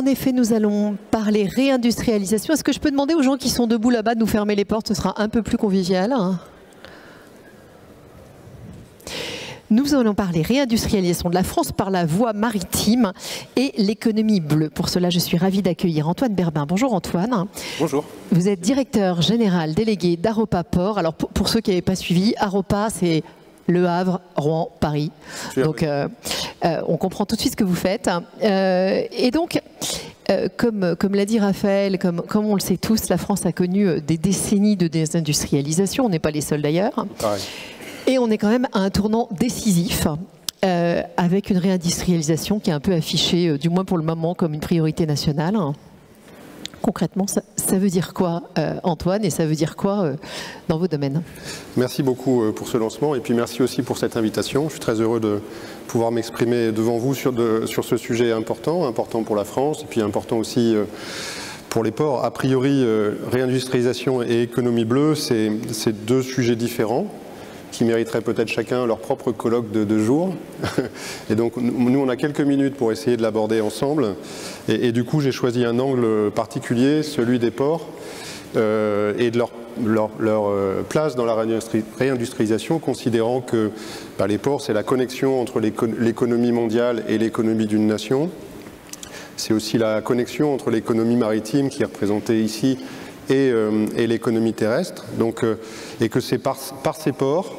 En effet, nous allons parler réindustrialisation. Est-ce que je peux demander aux gens qui sont debout là-bas de nous fermer les portes? Ce sera un peu plus convivial. Nous allons parler réindustrialisation de la France par la voie maritime et l'économie bleue. Pour cela, je suis ravie d'accueillir Antoine Berbin. Bonjour Antoine. Bonjour. Vous êtes directeur général délégué d'Aropa Port. Alors pour ceux qui n'avaient pas suivi, Aropa, c'est Le Havre, Rouen, Paris. Donc on comprend tout de suite ce que vous faites. Et donc, comme l'a dit Raphaël, comme on le sait tous, la France a connu des décennies de désindustrialisation. On n'est pas les seuls d'ailleurs. Et on est quand même à un tournant décisif avec une réindustrialisation qui est un peu affichée, du moins pour le moment, comme une priorité nationale. Concrètement, ça veut dire quoi, Antoine, et ça veut dire quoi dans vos domaines? Merci beaucoup pour ce lancement et puis merci aussi pour cette invitation. Je suis très heureux de pouvoir m'exprimer devant vous sur ce sujet important pour la France et puis important aussi pour les ports. A priori, réindustrialisation et économie bleue, c'est deux sujets différents qui mériteraient peut-être chacun leur propre colloque de 2 jours. Et donc nous, on a quelques minutes pour essayer de l'aborder ensemble. Et du coup, j'ai choisi un angle particulier, celui des ports, et de leur place dans la réindustrialisation, considérant que les ports, c'est la connexion entre l'économie mondiale et l'économie d'une nation. C'est aussi la connexion entre l'économie maritime, qui est représentée ici, et l'économie terrestre. Donc, et que c'est par ces ports,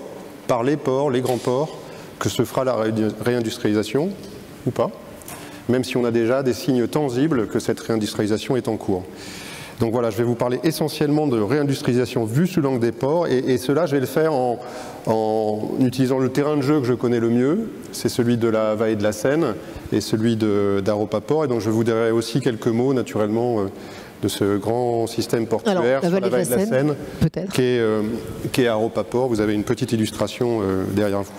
par les ports, les grands ports, que se fera la réindustrialisation, ou pas, même si on a déjà des signes tangibles que cette réindustrialisation est en cours. Donc voilà, je vais vous parler essentiellement de réindustrialisation vue sous l'angle des ports, et cela, je vais le faire en utilisant le terrain de jeu que je connais le mieux, c'est celui de la vallée de la Seine et celui d'Aropa Port, et donc je vous dirai aussi quelques mots, naturellement, de ce grand système portuaire sur la vallée de la Seine, qui est Aropa Port. Vous avez une petite illustration derrière vous.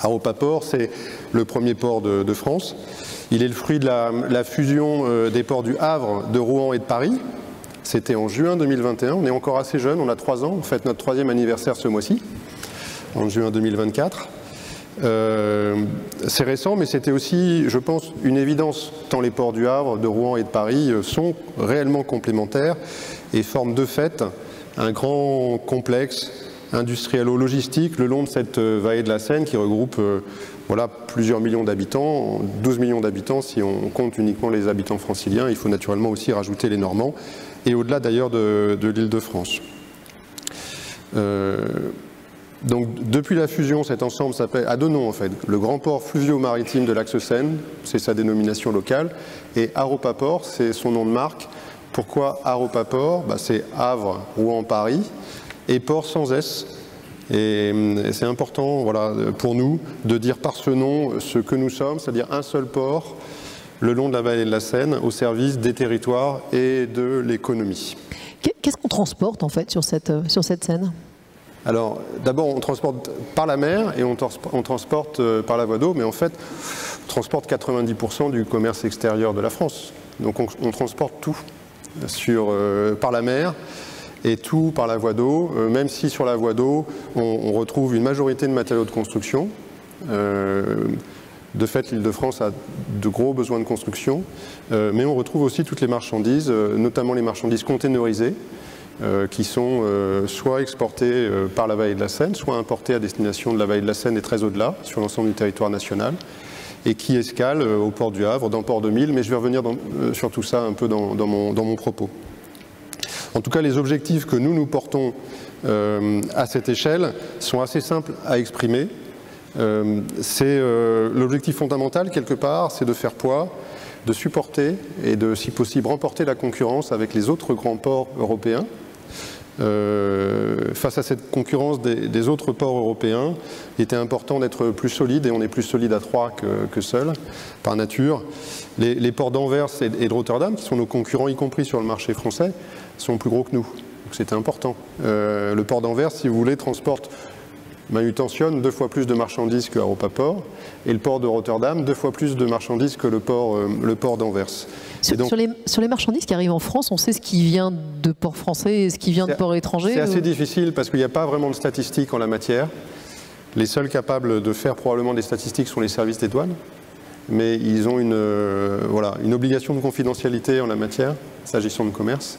Aropa Port, c'est le premier port de France. Il est le fruit de la fusion des ports du Havre, de Rouen et de Paris. C'était en juin 2021. On est encore assez jeune, on a 3 ans. On fête notre 3e anniversaire ce mois-ci, en juin 2024. C'est récent, mais c'était aussi, je pense, une évidence, tant les ports du Havre, de Rouen et de Paris sont réellement complémentaires et forment de fait un grand complexe industrielo-logistique le long de cette vallée de la Seine qui regroupe voilà, plusieurs millions d'habitants, 12 millions d'habitants si on compte uniquement les habitants franciliens. Il faut naturellement aussi rajouter les Normands et au-delà d'ailleurs de l'Île-de-France. Donc, depuis la fusion, cet ensemble s'appelle, à 2 noms en fait, le Grand Port Fluvio-Maritime de l'Axe Seine, c'est sa dénomination locale, et Aropa Port, c'est son nom de marque. Pourquoi Aropa Port? C'est Havre, Rouen, Paris, et port sans S. Et c'est important voilà, pour nous de dire par ce nom ce que nous sommes, c'est-à-dire un seul port le long de la vallée de la Seine, au service des territoires et de l'économie. Qu'est-ce qu'on transporte en fait sur cette Seine? Alors, d'abord, on transporte par la mer et on transporte par la voie d'eau, mais en fait, on transporte 90% du commerce extérieur de la France. Donc, on transporte tout par la mer et tout par la voie d'eau, même si sur la voie d'eau, on retrouve une majorité de matériaux de construction. De fait, l'Île-de-France a de gros besoins de construction, mais on retrouve aussi toutes les marchandises, notamment les marchandises containerisées, qui sont soit exportées par la vallée de la Seine, soit importées à destination de la vallée de la Seine et très au-delà, sur l'ensemble du territoire national, et qui escalent au port du Havre, dans Port de Mille, mais je vais revenir sur tout ça un peu dans mon propos. En tout cas, les objectifs que nous portons à cette échelle sont assez simples à exprimer. L'objectif fondamental, quelque part, c'est de faire poids, de supporter et de, si possible, remporter la concurrence avec les autres grands ports européens. Face à cette concurrence des autres ports européens, il était important d'être plus solide, et on est plus solide à 3 que seul, par nature. Les ports d'Anvers et de Rotterdam, qui sont nos concurrents, y compris sur le marché français, sont plus gros que nous. Donc c'était important. Le port d'Anvers, si vous voulez, transporte, manutentionne 2 fois plus de marchandises que Aropa Port, et le port de Rotterdam 2 fois plus de marchandises que le port d'Anvers. Sur les marchandises qui arrivent en France, on sait ce qui vient de ports français et ce qui vient de ports étrangers? C'est assez difficile parce qu'il n'y a pas vraiment de statistiques en la matière. Les seuls capables de faire probablement des statistiques sont les services des douanes. mais ils ont une obligation de confidentialité en la matière, s'agissant de commerce.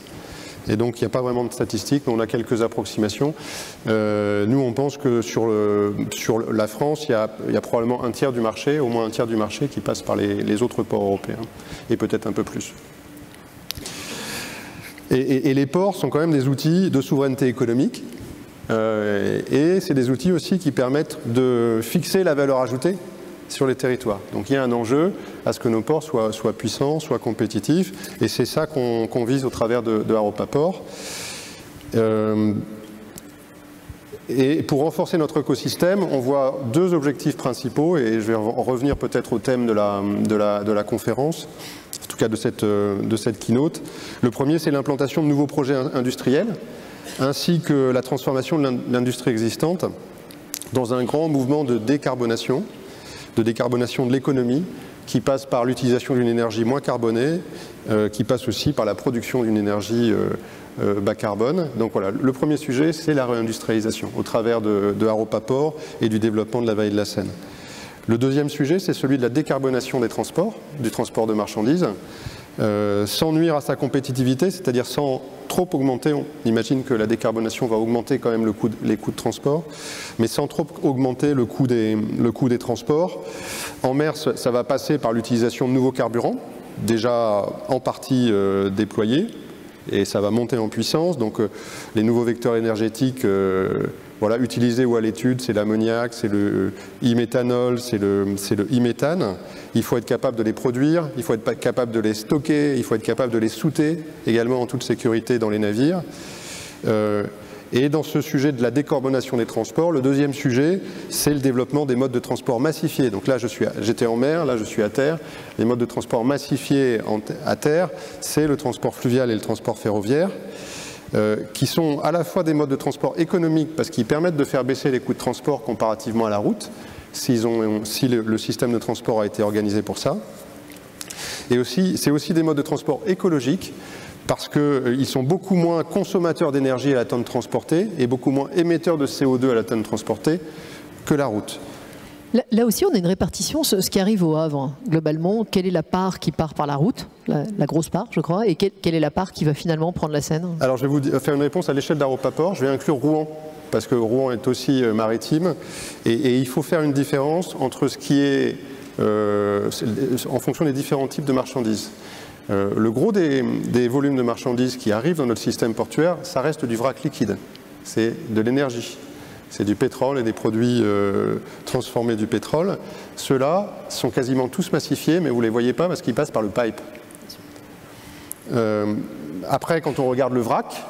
Et donc, il n'y a pas vraiment de statistiques, mais on a quelques approximations. Nous, on pense que sur la France, il y a probablement un tiers du marché, au moins un tiers du marché, qui passe par les autres ports européens, et peut-être un peu plus. Et les ports sont quand même des outils de souveraineté économique, et c'est des outils aussi qui permettent de fixer la valeur ajoutée sur les territoires. Donc il y a un enjeu à ce que nos ports soient puissants, soient compétitifs, et c'est ça qu'on vise au travers de Haropa Port. Et pour renforcer notre écosystème, on voit deux objectifs principaux, et je vais en revenir peut-être au thème de la conférence, en tout cas de cette keynote. Le premier, c'est l'implantation de nouveaux projets industriels, ainsi que la transformation de l'industrie existante dans un grand mouvement de décarbonation de l'économie, qui passe par l'utilisation d'une énergie moins carbonée, qui passe aussi par la production d'une énergie bas carbone. Donc voilà, le premier sujet, c'est la réindustrialisation au travers de Haropa Port et du développement de la vallée de la Seine. Le deuxième sujet, c'est celui de la décarbonation des transports, du transport de marchandises, sans nuire à sa compétitivité, c'est-à-dire sans trop augmenter. On imagine que la décarbonation va augmenter quand même les coûts de transport, mais sans trop augmenter le coût des transports. En mer, ça va passer par l'utilisation de nouveaux carburants, déjà en partie déployés, et ça va monter en puissance. Donc les nouveaux vecteurs énergétiques utilisés ou à l'étude, c'est l'ammoniac, c'est le e-méthanol, c'est le e-méthane. Il faut être capable de les produire, il faut être capable de les stocker, il faut être capable de les souter également en toute sécurité dans les navires. Et dans ce sujet de la décarbonation des transports, le deuxième sujet, c'est le développement des modes de transport massifiés. Donc là, j'étais en mer, là je suis à terre. Les modes de transport massifiés à terre, c'est le transport fluvial et le transport ferroviaire, qui sont à la fois des modes de transport économiques parce qu'ils permettent de faire baisser les coûts de transport comparativement à la route, si le système de transport a été organisé pour ça. Et c'est aussi des modes de transport écologiques parce qu'ils sont beaucoup moins consommateurs d'énergie à la tonne transportée et beaucoup moins émetteurs de CO2 à la tonne transportée que la route. Là aussi, on a une répartition, ce qui arrive au Havre, globalement. Quelle est la part qui part par la route, la grosse part, je crois, et quelle est la part qui va finalement prendre la Seine? Alors, je vais vous faire une réponse à l'échelle d'Haropa Port. Je vais inclure Rouen, parce que Rouen est aussi maritime, et il faut faire une différence entre ce qui est en fonction des différents types de marchandises. Le gros des volumes de marchandises qui arrivent dans notre système portuaire, ça reste du vrac liquide, c'est de l'énergie. C'est du pétrole et des produits transformés du pétrole. Ceux-là sont quasiment tous massifiés, mais vous ne les voyez pas parce qu'ils passent par le pipe. Après, quand on regarde le vrac,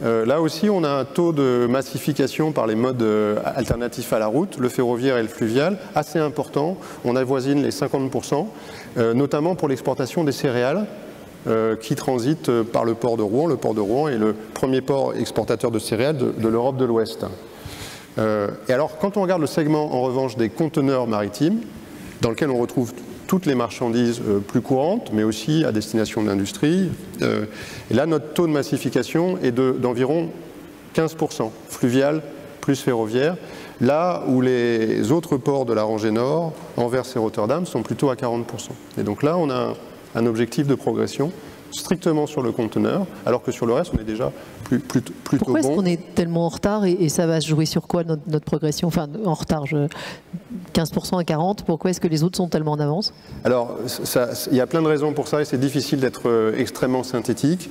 là aussi, on a un taux de massification par les modes alternatifs à la route, le ferroviaire et le fluvial, assez important. On avoisine les 50%, notamment pour l'exportation des céréales, qui transitent par le port de Rouen. Le port de Rouen est le premier port exportateur de céréales de l'Europe de l'Ouest. Et alors, quand on regarde le segment, en revanche, des conteneurs maritimes, dans lequel on retrouve toutes les marchandises plus courantes, mais aussi à destination de l'industrie, et là, notre taux de massification est d'environ 15%, fluvial plus ferroviaire, là où les autres ports de la rangée nord, Anvers et Rotterdam, sont plutôt à 40%. Et donc là, on a un objectif de progression strictement sur le conteneur, alors que sur le reste, on est déjà plutôt bon. Pourquoi est-ce qu'on est tellement en retard et ça va se jouer sur quoi notre progression? Enfin, en retard, 15% à 40%, pourquoi est-ce que les autres sont tellement en avance? Alors, il y a plein de raisons pour ça et c'est difficile d'être extrêmement synthétique.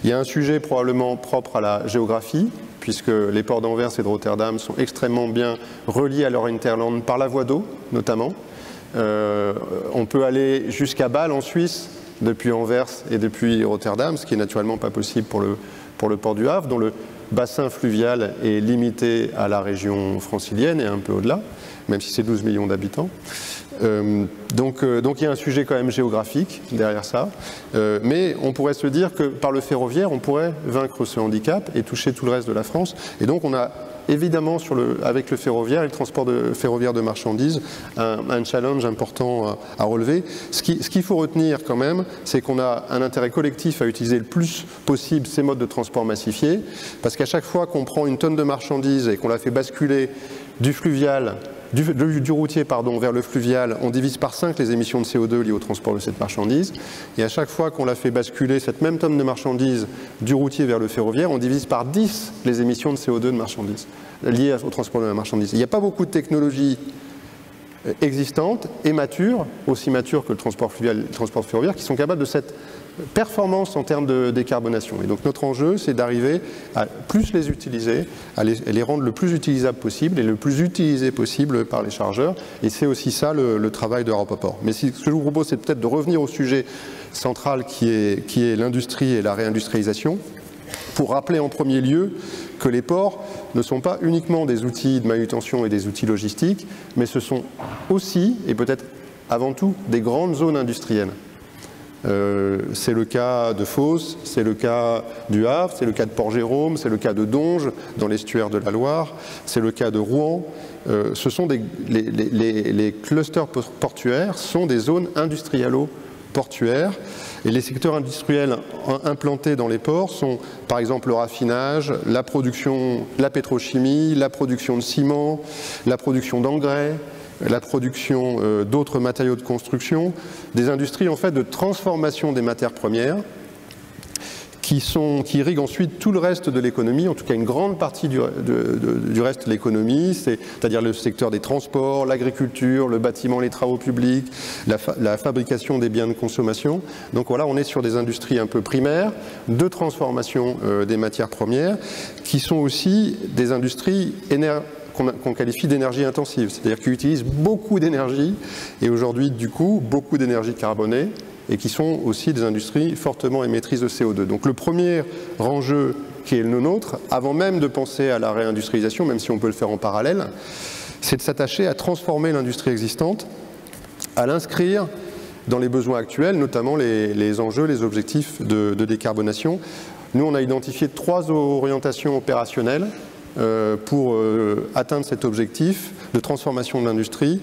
Il y a un sujet probablement propre à la géographie, puisque les ports d'Anvers et de Rotterdam sont extrêmement bien reliés à leur hinterland par la voie d'eau, notamment. On peut aller jusqu'à Bâle en Suisse, depuis Anvers et depuis Rotterdam, ce qui est naturellement pas possible pour le port du Havre, dont le bassin fluvial est limité à la région francilienne et un peu au-delà, même si c'est 12 millions d'habitants. Donc il y a un sujet quand même géographique derrière ça, mais on pourrait se dire que par le ferroviaire, on pourrait vaincre ce handicap et toucher tout le reste de la France. Et donc on a évidemment avec le ferroviaire et le transport ferroviaire de marchandises un challenge important à relever. Ce qu'il faut retenir quand même, c'est qu'on a un intérêt collectif à utiliser le plus possible ces modes de transport massifiés, parce qu'à chaque fois qu'on prend une tonne de marchandises et qu'on la fait basculer du fluvial du routier vers le fluvial, on divise par 5 les émissions de CO2 liées au transport de cette marchandise. Et à chaque fois qu'on la fait basculer, cette même tonne de marchandises du routier vers le ferroviaire, on divise par 10 les émissions de CO2 de marchandises liées au transport de la marchandise. Il n'y a pas beaucoup de technologies existantes et matures, aussi matures que le transport fluvial, le transport ferroviaire, qui sont capables de cette performance en termes de décarbonation. Et donc notre enjeu, c'est d'arriver à plus les utiliser, à les rendre le plus utilisables possible et le plus utilisé possible par les chargeurs. Et c'est aussi ça le travail d'Europa Port. Mais ce que je vous propose, c'est peut-être de revenir au sujet central qui est l'industrie et la réindustrialisation, pour rappeler en premier lieu que les ports ne sont pas uniquement des outils de manutention et des outils logistiques, mais ce sont aussi, et peut-être avant tout, des grandes zones industrielles. C'est le cas de Fos, c'est le cas du Havre, c'est le cas de Port-Jérôme, c'est le cas de Donge dans l'estuaire de la Loire, c'est le cas de Rouen. Ce sont les clusters portuaires sont des zones industrialo-portuaires. Et les secteurs industriels implantés dans les ports sont par exemple le raffinage, la production, la pétrochimie, la production de ciment, la production d'engrais, la production d'autres matériaux de construction, des industries en fait de transformation des matières premières qui irriguent ensuite tout le reste de l'économie, en tout cas une grande partie du reste de l'économie, c'est-à-dire le secteur des transports, l'agriculture, le bâtiment, les travaux publics, la fabrication des biens de consommation. Donc voilà, on est sur des industries un peu primaires de transformation des matières premières qui sont aussi des industries qu'on qualifie d'énergie intensive, c'est-à-dire qui utilisent beaucoup d'énergie et aujourd'hui du coup beaucoup d'énergie carbonée et qui sont aussi des industries fortement émettrices de CO2. Donc le premier enjeu qui est le nôtre, avant même de penser à la réindustrialisation, même si on peut le faire en parallèle, c'est de s'attacher à transformer l'industrie existante, à l'inscrire dans les besoins actuels, notamment les enjeux, les objectifs de décarbonation. Nous, on a identifié 3 orientations opérationnelles pour atteindre cet objectif de transformation de l'industrie.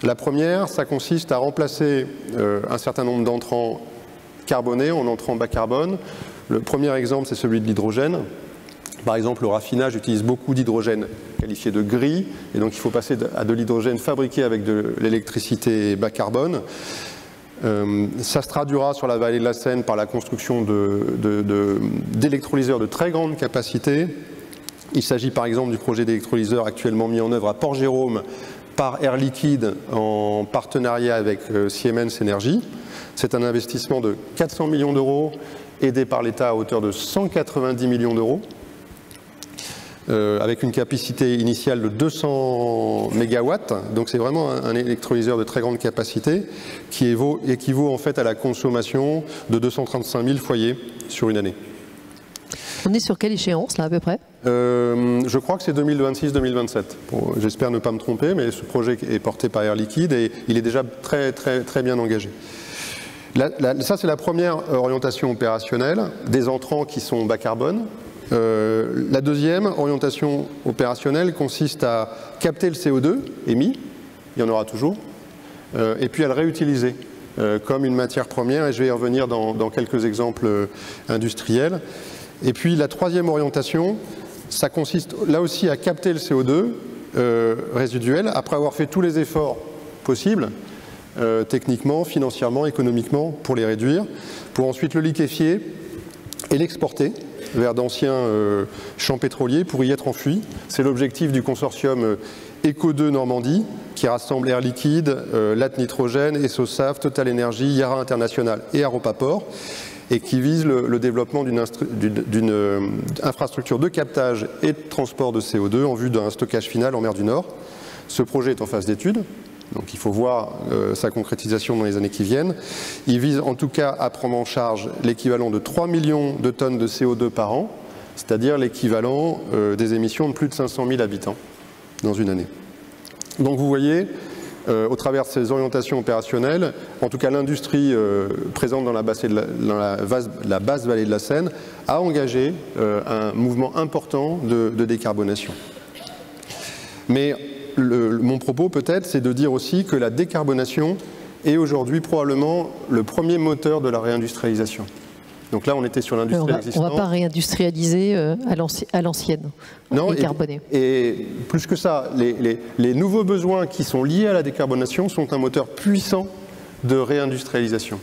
La première, ça consiste à remplacer un certain nombre d'entrants carbonés en entrants bas carbone. Le premier exemple, c'est celui de l'hydrogène. Par exemple, le raffinage utilise beaucoup d'hydrogène qualifié de gris, et donc il faut passer à de l'hydrogène fabriqué avec de l'électricité bas carbone. Ça se traduira sur la vallée de la Seine par la construction d'électrolyseurs de très grande capacité. Il s'agit par exemple du projet d'électrolyseur actuellement mis en œuvre à Port-Jérôme par Air Liquide en partenariat avec Siemens Energy. C'est un investissement de 400 millions d'euros aidé par l'État à hauteur de 190 millions d'euros avec une capacité initiale de 200 mégawatts. Donc c'est vraiment un électrolyseur de très grande capacité qui équivaut en fait à la consommation de 235 000 foyers sur une année. On est sur quelle échéance là à peu près ? Je crois que c'est 2026-2027. Bon, j'espère ne pas me tromper, mais ce projet est porté par Air Liquide et il est déjà très bien engagé. Ça, c'est la première orientation opérationnelle, des entrants qui sont bas carbone. La deuxième orientation opérationnelle consiste à capter le CO2 émis, il y en aura toujours, et puis à le réutiliser comme une matière première, et je vais y revenir dans quelques exemples industriels. Et puis la troisième orientation, ça consiste là aussi à capter le CO2 résiduel après avoir fait tous les efforts possibles, techniquement, financièrement, économiquement, pour les réduire, pour ensuite le liquéfier et l'exporter vers d'anciens champs pétroliers pour y être enfui. C'est l'objectif du consortium Eco2 Normandie qui rassemble Air Liquide, LAT Nitrogène, ESSOSAF, Total Energy, Yara International et Aropa Port, et qui vise le développement d'une infrastructure de captage et de transport de CO2 en vue d'un stockage final en mer du Nord. Ce projet est en phase d'étude, donc il faut voir sa concrétisation dans les années qui viennent. Il vise en tout cas à prendre en charge l'équivalent de 3 millions de tonnes de CO2 par an, c'est-à-dire l'équivalent des émissions de plus de 500 000 habitants dans une année. Donc vous voyez, au travers de ces orientations opérationnelles, en tout cas l'industrie présente dans la basse vallée de la Seine a engagé un mouvement important de décarbonation. Mais mon propos peut-être, c'est de dire aussi que la décarbonation est aujourd'hui probablement le premier moteur de la réindustrialisation. Donc là, on était sur l'industrie existante. On ne va pas réindustrialiser à l'ancienne, décarboner. Et plus que ça, les nouveaux besoins qui sont liés à la décarbonation sont un moteur puissant de réindustrialisation.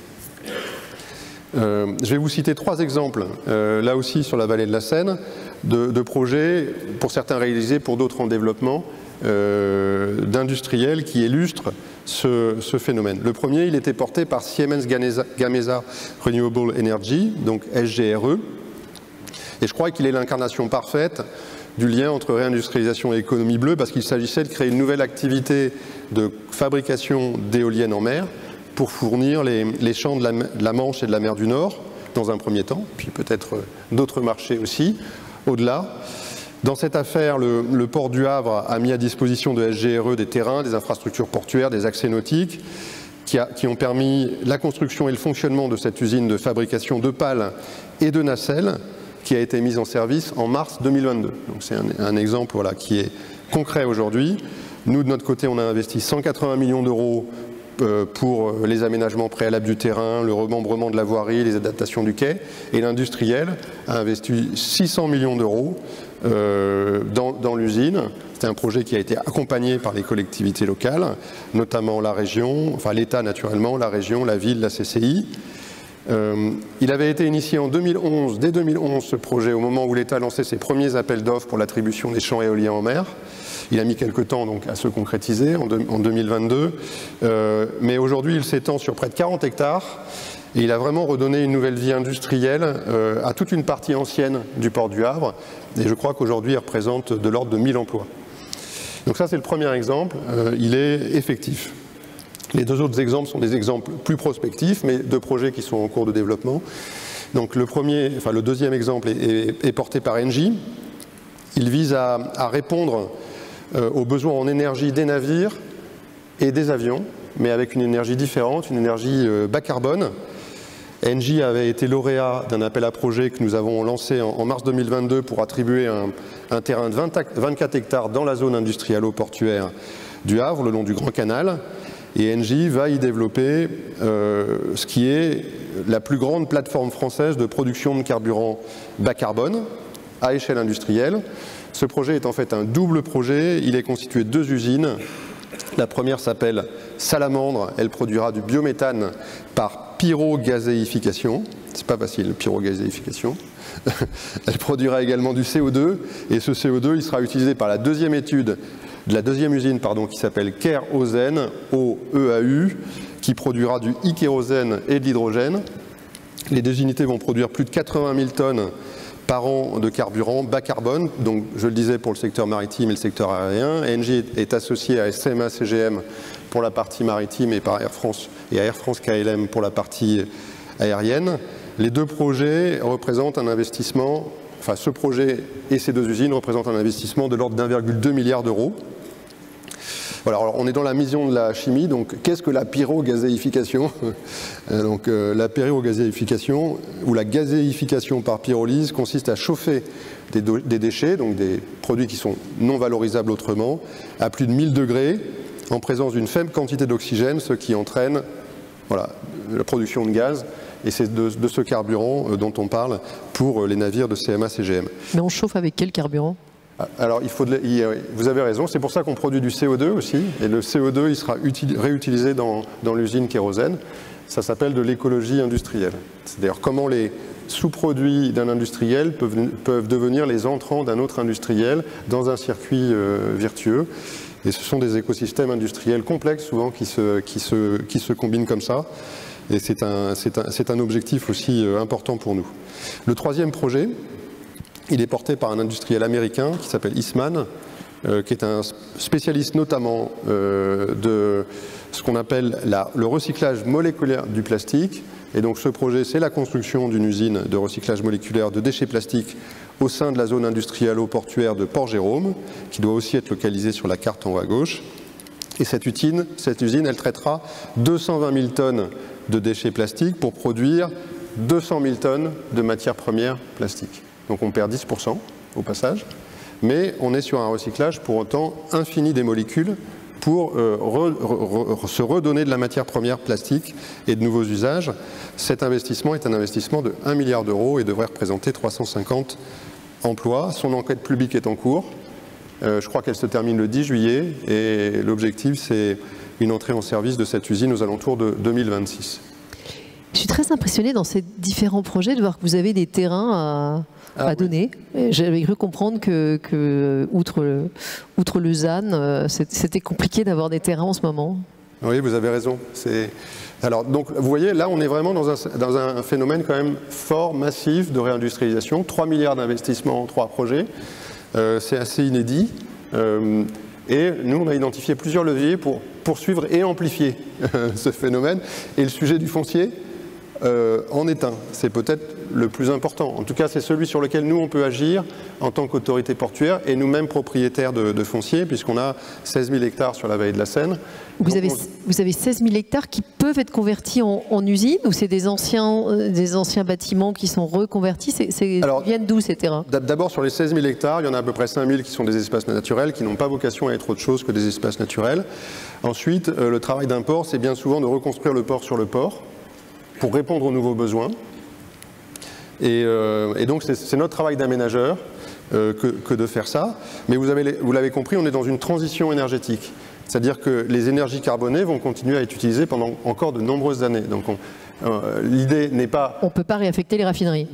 Je vais vous citer 3 exemples, là aussi sur la vallée de la Seine, de projets, pour certains réalisés, pour d'autres en développement, d'industriels qui illustrent ce phénomène. Le premier, il était porté par Siemens Gamesa Renewable Energy, donc SGRE, et je crois qu'il est l'incarnation parfaite du lien entre réindustrialisation et économie bleue, parce qu'il s'agissait de créer une nouvelle activité de fabrication d'éoliennes en mer pour fournir les champs de la Manche et de la mer du Nord, dans un premier temps, puis peut-être d'autres marchés aussi, au-delà. Dans cette affaire, le port du Havre a mis à disposition de SGRE des terrains, des infrastructures portuaires, des accès nautiques, qui ont permis la construction et le fonctionnement de cette usine de fabrication de pales et de nacelles, qui a été mise en service en mars 2022. Donc c'est un exemple qui est concret aujourd'hui. Nous, de notre côté, on a investi 180 millions d'euros pour les aménagements préalables du terrain, le remembrement de la voirie, les adaptations du quai, et l'industriel a investi 600 millions d'euros dans l'usine. C'était un projet qui a été accompagné par les collectivités locales, notamment la région, enfin l'État naturellement, la région, la ville, la CCI. Il avait été initié en 2011, dès 2011 ce projet, au moment où l'État lançait ses premiers appels d'offres pour l'attribution des champs éoliens en mer. Il a mis quelques temps donc à se concrétiser en 2022, mais aujourd'hui il s'étend sur près de 40 hectares et il a vraiment redonné une nouvelle vie industrielle à toute une partie ancienne du port du Havre, et je crois qu'aujourd'hui il représente de l'ordre de 1000 emplois. Donc ça c'est le premier exemple, il est effectif. Les 2 autres exemples sont des exemples plus prospectifs, mais de projets qui sont en cours de développement. Donc le deuxième exemple est porté par Engie. Il vise à répondre aux besoins en énergie des navires et des avions, mais avec une énergie différente, une énergie bas carbone. Engie avait été lauréat d'un appel à projet que nous avons lancé en mars 2022 pour attribuer un terrain de 24 hectares dans la zone industrialo-portuaire du Havre, le long du Grand Canal. Et Engie va y développer ce qui est la plus grande plateforme française de production de carburant bas carbone à échelle industrielle. Ce projet est en fait un double projet. Il est constitué de 2 usines. La première s'appelle Salamandre. Elle produira du biométhane par pyrogazéification. C'est pas facile, pyrogazéification. Elle produira également du CO2. Et ce CO2, il sera utilisé par la deuxième étude de la deuxième usine qui s'appelle Kérosène, OEAU, qui produira du e-kérosène et de l'hydrogène. Les 2 unités vont produire plus de 80 000 tonnes par an de carburant bas carbone. Donc, je le disais, pour le secteur maritime et le secteur aérien. Engie est associé à SMA CGM pour la partie maritime et par Air France, et à Air France KLM pour la partie aérienne. Les 2 projets représentent un investissement, enfin ce projet et ces 2 usines représentent un investissement de l'ordre d'1,2 milliard d'euros. Voilà, alors on est dans la mission de la chimie, donc qu'est-ce que la pyrogazéification? Donc la pyrogazéification ou la gazéification par pyrolyse consiste à chauffer des déchets, donc des produits qui sont non valorisables autrement, à plus de 1000 degrés en présence d'une faible quantité d'oxygène, ce qui entraîne la production de gaz. Et c'est de ce carburant dont on parle pour les navires de CMA-CGM. Mais on chauffe avec quel carburant? Alors, vous avez raison, c'est pour ça qu'on produit du CO2 aussi, et le CO2 il sera réutilisé dans l'usine kérosène. Ça s'appelle de l'écologie industrielle. C'est d'ailleurs comment les sous-produits d'un industriel peuvent devenir les entrants d'un autre industriel dans un circuit vertueux. Et ce sont des écosystèmes industriels complexes souvent qui se combinent comme ça. Et c'est un objectif aussi important pour nous. Le 3e projet, il est porté par un industriel américain qui s'appelle Eastman, qui est un spécialiste notamment de ce qu'on appelle le recyclage moléculaire du plastique. Et donc ce projet, c'est la construction d'une usine de recyclage moléculaire de déchets plastiques au sein de la zone industrialo-portuaire de Port-Jérôme, qui doit aussi être localisée sur la carte en haut à gauche. Et cette usine, elle traitera 220 000 tonnes de déchets plastiques pour produire 200 000 tonnes de matières premières plastiques. Donc on perd 10% au passage, mais on est sur un recyclage pour autant infini des molécules pour se redonner de la matière première plastique et de nouveaux usages. Cet investissement est un investissement de 1 milliard d'euros et devrait représenter 350 emplois. Son enquête publique est en cours. Je crois qu'elle se termine le 10 juillet et l'objectif, c'est une entrée en service de cette usine aux alentours de 2026. Je suis très impressionnée dans ces différents projets de voir que vous avez des terrains à donner. J'avais cru comprendre que outre le ZAN, c'était compliqué d'avoir des terrains en ce moment. Oui, vous avez raison. Alors, donc, vous voyez, là, on est vraiment dans un phénomène quand même fort, massif de réindustrialisation. 3 milliards d'investissements en 3 projets. C'est assez inédit. Et nous, on a identifié plusieurs leviers pour poursuivre et amplifier ce phénomène. Et le sujet du foncier en est un. C'est peut-être le plus important. En tout cas, c'est celui sur lequel nous, on peut agir en tant qu'autorité portuaire et nous-mêmes propriétaires de foncier, puisqu'on a 16 000 hectares sur la vallée de la Seine. Vous avez 16 000 hectares qui peuvent être convertis en usine, ou c'est des anciens bâtiments qui sont reconvertis? Ils viennent d'où ces terrains? D'abord, sur les 16 000 hectares, il y en a à peu près 5 000 qui sont des espaces naturels, qui n'ont pas vocation à être autre chose que des espaces naturels. Ensuite, le travail d'un port, c'est bien souvent de reconstruire le port sur le port pour répondre aux nouveaux besoins. Et donc, c'est notre travail d'aménageur que de faire ça. Mais vous l'avez compris, on est dans une transition énergétique. C'est-à-dire que les énergies carbonées vont continuer à être utilisées pendant encore de nombreuses années. Donc, l'idée n'est pas... On ne peut pas réaffecter les raffineries.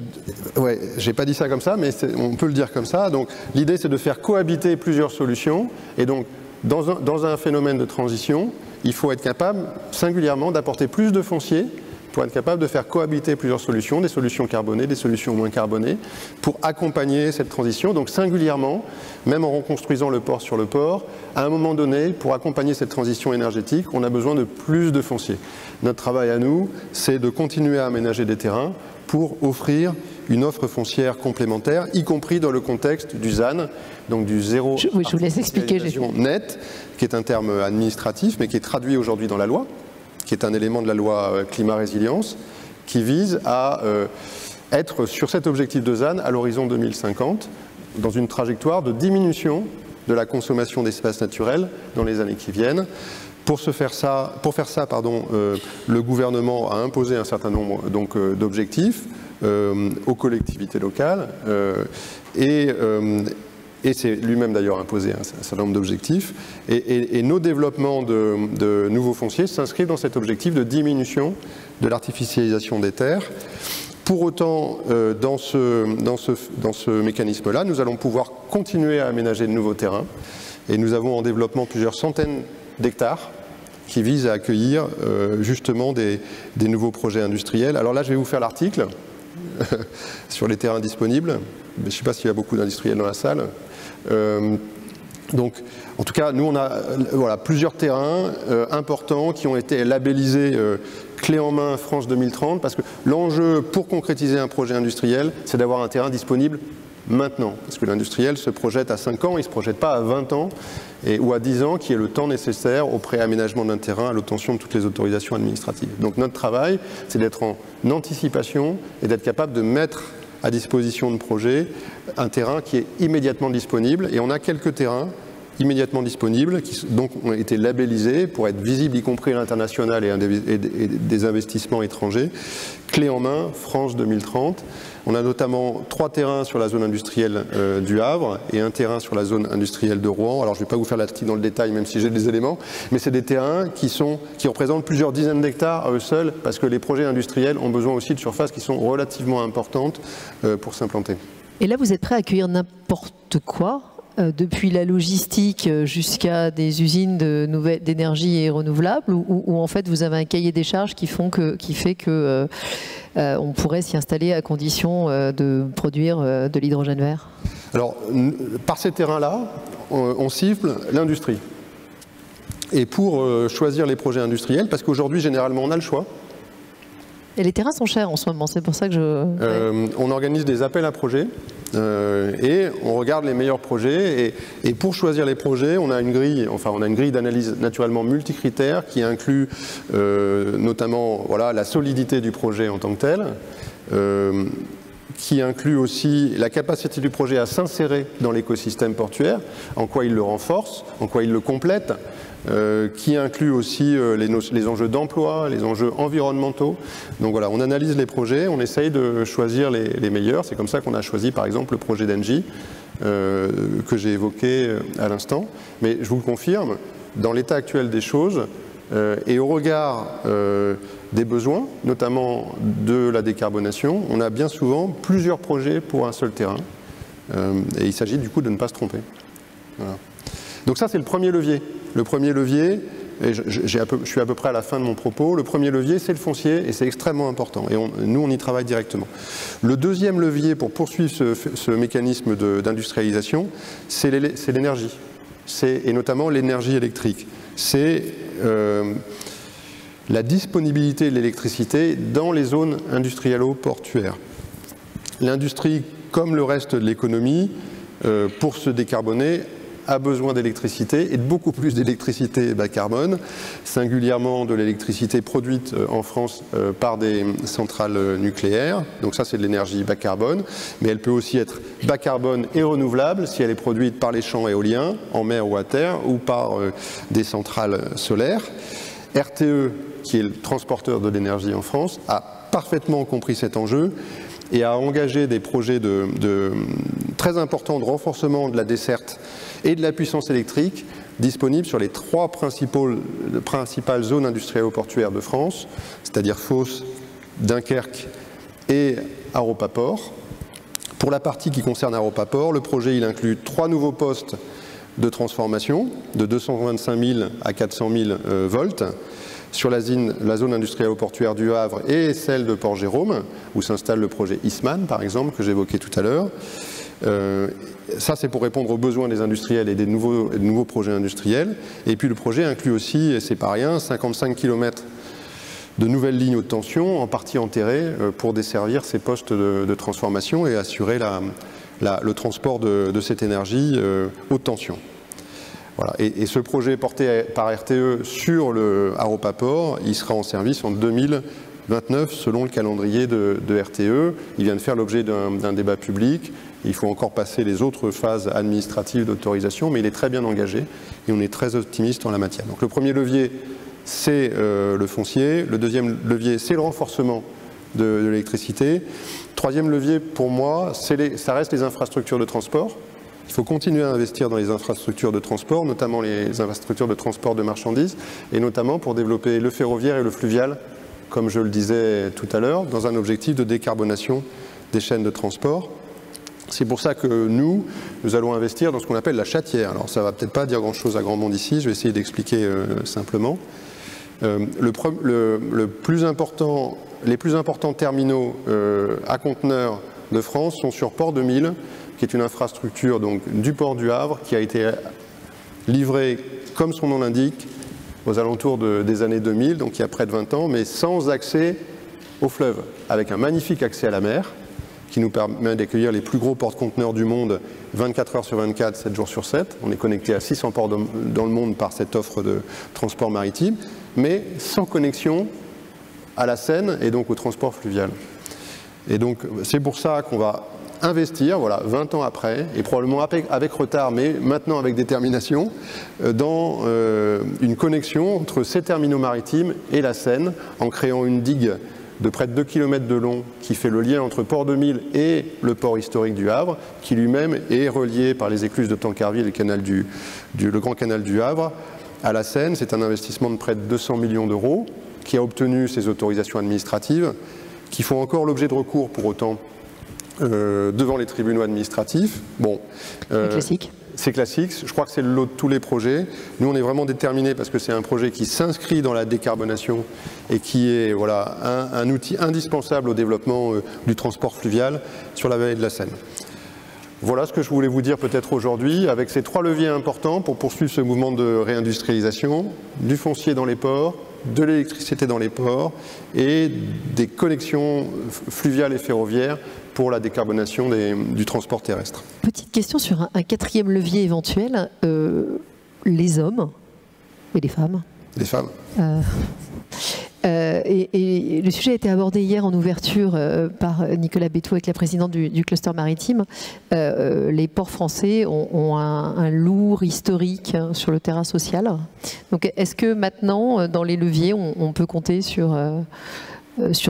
Oui, je n'ai pas dit ça comme ça, mais on peut le dire comme ça. Donc, l'idée, c'est de faire cohabiter plusieurs solutions. Et donc, dans un phénomène de transition, il faut être capable, singulièrement, d'apporter plus de foncier pour être capable de faire cohabiter plusieurs solutions, des solutions carbonées, des solutions moins carbonées, pour accompagner cette transition. Donc singulièrement, même en reconstruisant le port sur le port, à un moment donné, pour accompagner cette transition énergétique, on a besoin de plus de foncier. Notre travail à nous, c'est de continuer à aménager des terrains pour offrir une offre foncière complémentaire, y compris dans le contexte du ZAN, donc du zéro je vous laisse expliquer, net, qui est un terme administratif, mais qui est traduit aujourd'hui dans la loi, qui est un élément de la loi climat-résilience, qui vise à être sur cet objectif de ZAN à l'horizon 2050, dans une trajectoire de diminution de la consommation d'espaces naturels dans les années qui viennent. Pour faire ça, le gouvernement a imposé un certain nombre d'objectifs aux collectivités locales et c'est lui-même d'ailleurs imposé un certain nombre d'objectifs. Et nos développements de nouveaux fonciers s'inscrivent dans cet objectif de diminution de l'artificialisation des terres. Pour autant, dans ce mécanisme-là, nous allons pouvoir continuer à aménager de nouveaux terrains. Et nous avons en développement plusieurs centaines d'hectares qui visent à accueillir justement des nouveaux projets industriels. Alors là, je vais vous faire l'article sur les terrains disponibles. Mais je ne sais pas s'il y a beaucoup d'industriels dans la salle. Donc, en tout cas, nous, on a plusieurs terrains importants qui ont été labellisés clé en main France 2030, parce que l'enjeu pour concrétiser un projet industriel, c'est d'avoir un terrain disponible maintenant. Parce que l'industriel se projette à 5 ans, il ne se projette pas à 20 ans ou à 10 ans, qui est le temps nécessaire au préaménagement d'un terrain, à l'obtention de toutes les autorisations administratives. Donc notre travail, c'est d'être en anticipation et d'être capable de mettre à disposition de projets un terrain qui est immédiatement disponible. Et on a quelques terrains immédiatement disponibles qui donc ont été labellisés pour être visibles, y compris à l'international et des investissements étrangers. Clé en main, France 2030. On a notamment 3 terrains sur la zone industrielle du Havre et un terrain sur la zone industrielle de Rouen. Alors je ne vais pas vous faire l'article dans le détail, même si j'ai des éléments, mais c'est des terrains qui représentent plusieurs dizaines d'hectares à eux seuls, parce que les projets industriels ont besoin aussi de surfaces qui sont relativement importantes pour s'implanter. Et là, vous êtes prêt à accueillir n'importe quoi, depuis la logistique jusqu'à des usines d'énergie renouvelable, ou en fait vous avez un cahier des charges qui fait que on pourrait s'y installer à condition de produire de l'hydrogène vert? Alors, par ces terrains-là, on cible l'industrie. Et pour choisir les projets industriels, parce qu'aujourd'hui, généralement, on a le choix. Et les terrains sont chers en ce moment, c'est pour ça que on organise des appels à projets et on regarde les meilleurs projets. Et pour choisir les projets, on a une grille d'analyse naturellement multicritères qui inclut notamment la solidité du projet en tant que tel, qui inclut aussi la capacité du projet à s'insérer dans l'écosystème portuaire, en quoi il le renforce, en quoi il le complète, qui inclut aussi les enjeux d'emploi, les enjeux environnementaux. Donc voilà, on analyse les projets, on essaye de choisir les meilleurs. C'est comme ça qu'on a choisi par exemple le projet d'Engie que j'ai évoqué à l'instant. Mais je vous le confirme, dans l'état actuel des choses et au regard des besoins, notamment de la décarbonation, on a bien souvent plusieurs projets pour un seul terrain. Et il s'agit du coup de ne pas se tromper. Voilà. Donc ça, c'est le premier levier. Le premier levier, et je suis à peu près à la fin de mon propos, le premier levier, c'est le foncier, et c'est extrêmement important. Et nous, on y travaille directement. Le deuxième levier pour poursuivre ce mécanisme d'industrialisation, c'est l'énergie, et notamment l'énergie électrique. C'est la disponibilité de l'électricité dans les zones industrialo-portuaires. L'industrie, comme le reste de l'économie, pour se décarboner, a besoin d'électricité et de beaucoup plus d'électricité bas carbone, singulièrement de l'électricité produite en France par des centrales nucléaires. Donc ça, c'est de l'énergie bas carbone, mais elle peut aussi être bas carbone et renouvelable si elle est produite par les champs éoliens, en mer ou à terre, ou par des centrales solaires. RTE, qui est le transporteur de l'énergie en France, a parfaitement compris cet enjeu et a engagé des projets très importants de renforcement de la desserte et de la puissance électrique disponibles sur les 3 principales zones industrielles-portuaires de France, c'est-à-dire Fos, Dunkerque et Aropaport. Pour la partie qui concerne Aropaport, le projet il inclut 3 nouveaux postes de transformation de 225 000 à 400 000 volts sur la zone industrielle portuaire du Havre et celle de Port-Jérôme, où s'installe le projet Eastman, par exemple, que j'évoquais tout à l'heure. Ça, c'est pour répondre aux besoins des industriels et des nouveaux projets industriels. Et puis le projet inclut aussi, et c'est pas rien, 55 km de nouvelles lignes haute tension, en partie enterrées, pour desservir ces postes de transformation et assurer le transport de cette énergie haute tension. Voilà. Et ce projet porté par RTE sur le Aropaport, il sera en service en 2029 selon le calendrier de RTE. Il vient de faire l'objet d'un débat public. Il faut encore passer les autres phases administratives d'autorisation, mais il est très bien engagé et on est très optimiste en la matière. Donc le premier levier, c'est le foncier. Le deuxième levier, c'est le renforcement de l'électricité. Troisième levier, pour moi, ça reste les infrastructures de transport. Il faut continuer à investir dans les infrastructures de transport, notamment les infrastructures de transport de marchandises, et notamment pour développer le ferroviaire et le fluvial, comme je le disais tout à l'heure, dans un objectif de décarbonation des chaînes de transport. C'est pour ça que nous allons investir dans ce qu'on appelle la chatière. Alors ça ne va peut-être pas dire grand-chose à grand monde ici, je vais essayer d'expliquer simplement. Les plus importants terminaux à conteneurs de France sont sur Port 2000, qui est une infrastructure donc, du port du Havre, qui a été livrée, comme son nom l'indique, aux alentours des années 2000, donc il y a près de 20 ans, mais sans accès au fleuve, avec un magnifique accès à la mer, qui nous permet d'accueillir les plus gros porte-conteneurs du monde 24 heures sur 24, 7 jours sur 7. On est connecté à 600 ports dans le monde par cette offre de transport maritime, mais sans connexion à la Seine et donc au transport fluvial. Et donc c'est pour ça qu'on va investir, voilà, 20 ans après, et probablement avec retard, mais maintenant avec détermination, dans une connexion entre ces terminaux maritimes et la Seine, en créant une digue de près de 2 km de long qui fait le lien entre Port 2000 et le port historique du Havre, qui lui-même est relié par les écluses de Tancarville et le grand canal du Havre à la Seine. C'est un investissement de près de 200 millions d'euros qui a obtenu ses autorisations administratives, qui font encore l'objet de recours pour autant devant les tribunaux administratifs. Bon, classique. C'est classique, je crois que c'est le lot de tous les projets. Nous, on est vraiment déterminés parce que c'est un projet qui s'inscrit dans la décarbonation et qui est voilà, un outil indispensable au développement du transport fluvial sur la vallée de la Seine. Voilà ce que je voulais vous dire peut-être aujourd'hui, avec ces 3 leviers importants pour poursuivre ce mouvement de réindustrialisation, du foncier dans les ports, de l'électricité dans les ports et des connexions fluviales et ferroviaires pour la décarbonation du transport terrestre. Petite question sur un 4e levier éventuel, les hommes et les femmes. Les femmes. Et le sujet a été abordé hier en ouverture par Nicolas Bétou avec la présidente du cluster maritime. Les ports français ont un lourd historique sur le terrain social. Donc est-ce que maintenant, dans les leviers, on peut compter sur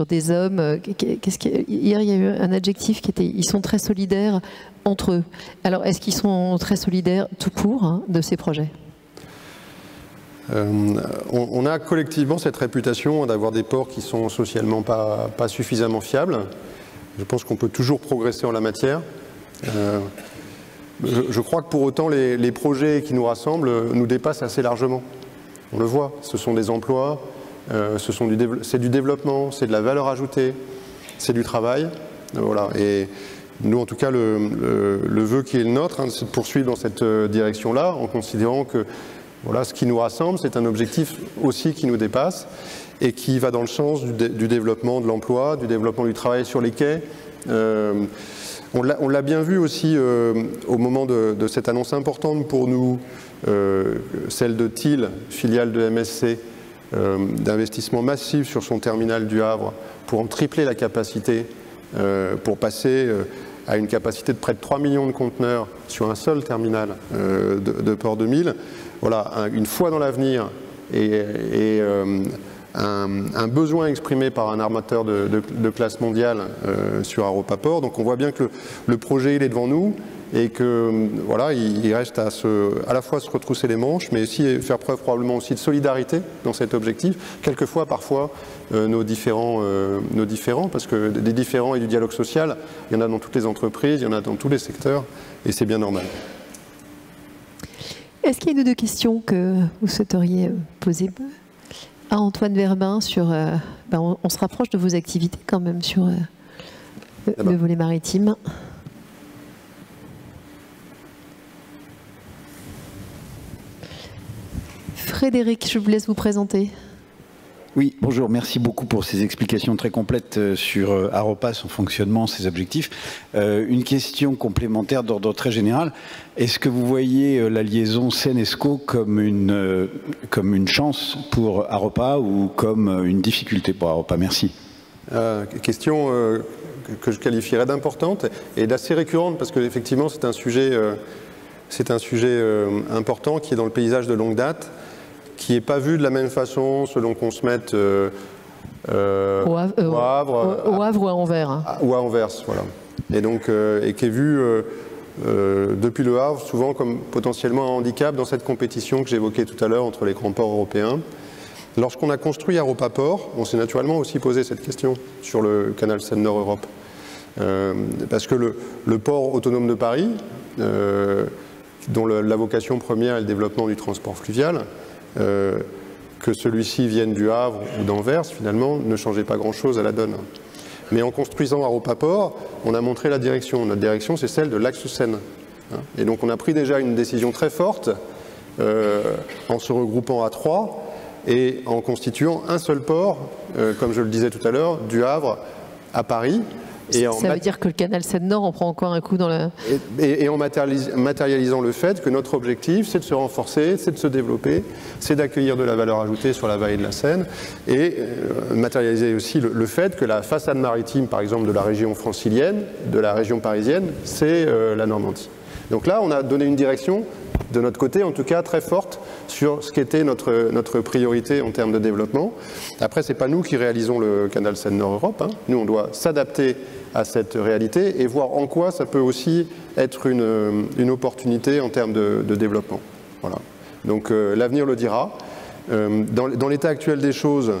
des hommes? Hier, il y a eu un adjectif qui était « ils sont très solidaires entre eux ». Alors, est-ce qu'ils sont très solidaires tout court de ces projets? On a collectivement cette réputation d'avoir des ports qui sont socialement pas suffisamment fiables. Je pense qu'on peut toujours progresser en la matière. Je crois que pour autant, les projets qui nous rassemblent nous dépassent assez largement. On le voit, ce sont des emplois, c'est du développement, c'est de la valeur ajoutée, c'est du travail. Voilà. Et nous, en tout cas, le vœu qui est le nôtre, c'est de poursuivre dans cette direction-là, en considérant que voilà, ce qui nous rassemble, c'est un objectif aussi qui nous dépasse et qui va dans le sens du développement de l'emploi, du développement du travail sur les quais. On l'a bien vu aussi au moment de cette annonce importante pour nous, celle de Thiel, filiale de MSC, d'investissement massif sur son terminal du Havre pour en tripler la capacité, pour passer à une capacité de près de 3 millions de conteneurs sur un seul terminal de Port 2000. Voilà, une fois dans l'avenir et un besoin exprimé par un armateur de classe mondiale sur Aropa Port. Donc on voit bien que le projet il est devant nous et que voilà, il reste à la fois se retrousser les manches, mais aussi faire preuve probablement aussi de solidarité dans cet objectif. Quelquefois, parfois, nos différents, parce que des différends et du dialogue social, il y en a dans toutes les entreprises, il y en a dans tous les secteurs, et c'est bien normal. Est-ce qu'il y a une ou deux questions que vous souhaiteriez poser à Antoine Verbin sur... on se rapproche de vos activités quand même sur le volet maritime. Frédéric, je vous laisse vous présenter. Oui, bonjour, merci beaucoup pour ces explications très complètes sur Aropa, son fonctionnement, ses objectifs. Une question complémentaire d'ordre très général. Est-ce que vous voyez la liaison Seine-Escaut comme une chance pour Aropa ou comme une difficulté pour Aropa? Merci. Question que je qualifierais d'importante et d'assez récurrente parce qu'effectivement c'est un sujet important qui est dans le paysage de longue date, qui n'est pas vu de la même façon selon qu'on se mette au Havre ou à Anvers. Hein. Ou à Anvers, voilà. Et donc, et qui est vu depuis le Havre souvent comme potentiellement un handicap dans cette compétition que j'évoquais tout à l'heure entre les grands ports européens. Lorsqu'on a construit Aropa Port, on s'est naturellement aussi posé cette question sur le canal Seine-Nord Europe. Parce que le port autonome de Paris, dont la vocation première est le développement du transport fluvial, que celui-ci vienne du Havre ou d'Anvers, finalement, ne changeait pas grand-chose à la donne. Mais en construisant Aropa Port, on a montré la direction. Notre direction, c'est celle de l'axe Seine. Et donc on a pris déjà une décision très forte en se regroupant à 3 et en constituant un seul port, comme je le disais tout à l'heure, du Havre à Paris. Et ça veut dire que le canal Seine-Nord en prend encore un coup dans le... Et en matérialisant le fait que notre objectif, c'est de se renforcer, c'est de se développer, c'est d'accueillir de la valeur ajoutée sur la vallée de la Seine, et matérialiser aussi le fait que la façade maritime, par exemple, de la région francilienne, de la région parisienne, c'est la Normandie. Donc là, on a donné une direction, de notre côté en tout cas, très forte sur ce qu'était notre priorité en termes de développement. Après, ce n'est pas nous qui réalisons le canal Seine-Nord Europe. Hein. Nous, on doit s'adapter à cette réalité et voir en quoi ça peut aussi être une opportunité en termes de développement. Voilà. Donc l'avenir le dira. Dans l'état actuel des choses,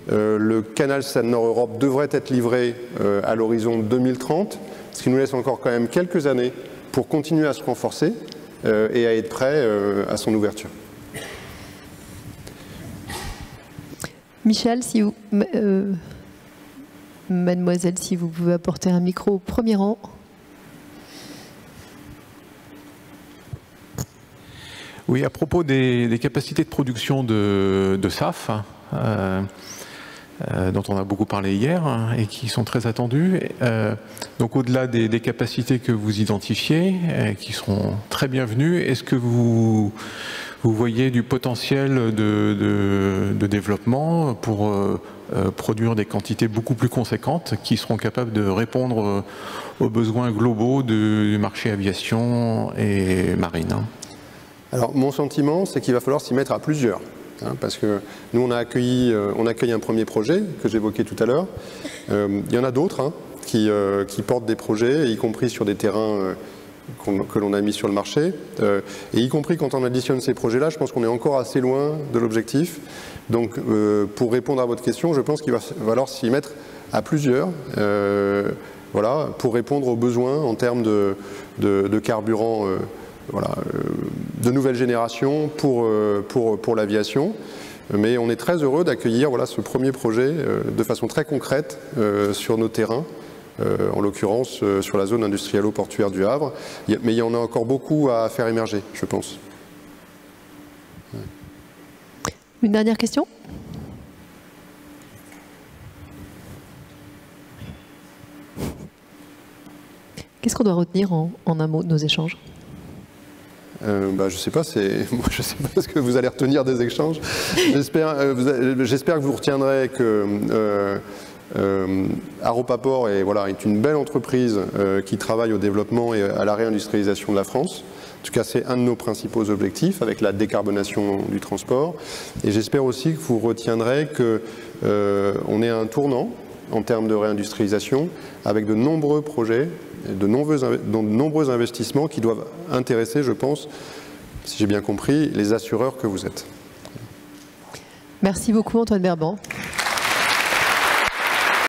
le canal Seine-Nord Europe devrait être livré à l'horizon 2030, ce qui nous laisse encore quand même quelques années pour continuer à se renforcer et à être prêt à son ouverture. Michel, si vous, mademoiselle, si vous pouvez apporter un micro au premier rang. Oui, à propos des capacités de production de SAF, dont on a beaucoup parlé hier et qui sont très attendues. Donc au-delà des capacités que vous identifiez, qui seront très bienvenues, est-ce que vous vous voyez du potentiel de développement pour produire des quantités beaucoup plus conséquentes qui seront capables de répondre aux besoins globaux du marché aviation et marine. Alors mon sentiment, c'est qu'il va falloir s'y mettre à plusieurs. Parce que nous, on a accueilli un premier projet que j'évoquais tout à l'heure. Il y en a d'autres qui portent des projets, y compris sur des terrains que l'on a mis sur le marché. Et y compris quand on additionne ces projets-là, je pense qu'on est encore assez loin de l'objectif. Donc pour répondre à votre question, je pense qu'il va falloir s'y mettre à plusieurs. Voilà, pour répondre aux besoins en termes de carburant de nouvelle génération pour l'aviation. Mais on est très heureux d'accueillir ce premier projet de façon très concrète sur nos terrains, en l'occurrence sur la zone industrielle-portuaire du Havre. Mais il y en a encore beaucoup à faire émerger, je pense. Une dernière question ? Qu'est-ce qu'on doit retenir en un mot de nos échanges ? Je ne sais pas, je sais pas ce que vous allez retenir des échanges. J'espère que vous retiendrez que Aropaport est une belle entreprise qui travaille au développement et à la réindustrialisation de la France. En tout cas, c'est un de nos principaux objectifs avec la décarbonation du transport. Et j'espère aussi que vous retiendrez qu'on est à un tournant en termes de réindustrialisation avec de nombreux projets, de nombreux investissements qui doivent intéresser, je pense, si j'ai bien compris, les assureurs que vous êtes. Merci beaucoup Antoine Berban.